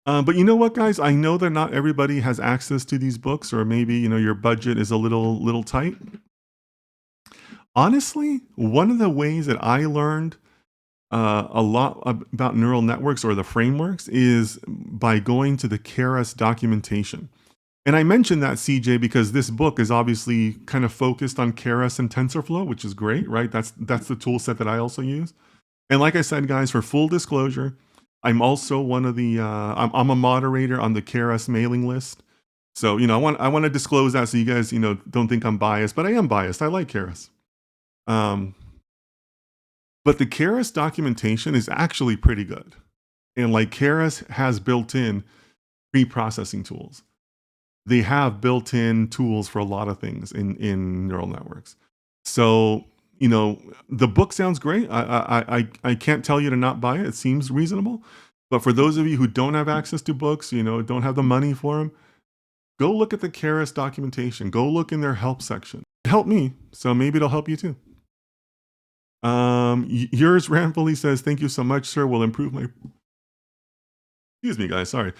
But you know what, guys? I know that not everybody has access to these books, or maybe your budget is a little tight. Honestly, one of the ways that I learned a lot about neural networks or the frameworks is by going to the Keras documentation. And I mentioned that, CJ, because this book is obviously kind of focused on Keras and TensorFlow, which is great, right? That's the tool set that I also use. And like I said, guys, for full disclosure, I'm also one of the I'm a moderator on the Keras mailing list. So I want to disclose that so you guys don't think I'm biased, but I am biased. I like Keras. Um, but the Keras documentation is actually pretty good, and like Keras has built-in pre-processing tools. They have built-in tools for a lot of things in neural networks. So the book sounds great. I can't tell you to not buy it. It seems reasonable. But for those of you who don't have access to books, don't have the money for them, go look at the Keras documentation. Go look in their help section. It helped me, so maybe it'll help you too. Yours ranfully says, "Thank you so much, sir. Will improve my." Excuse me, guys. Sorry.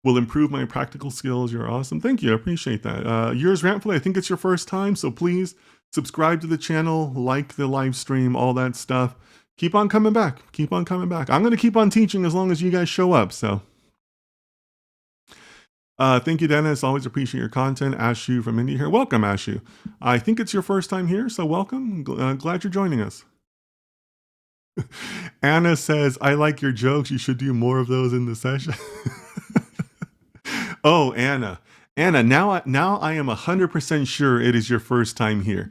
Will improve my practical skills. You're awesome. Thank you. I appreciate that. Yours ranfully. I think it's your first time, so please subscribe to the channel, like the live stream, all that stuff. Keep on coming back. Keep on coming back. I'm going to keep on teaching as long as you guys show up. So, thank you, Dennis. Always appreciate your content. Ashu from India here. Welcome, Ashu. I think it's your first time here, so welcome. Glad you're joining us. Anna says, "I like your jokes. You should do more of those in the session." Oh, Anna. Now I am 100% sure it is your first time here.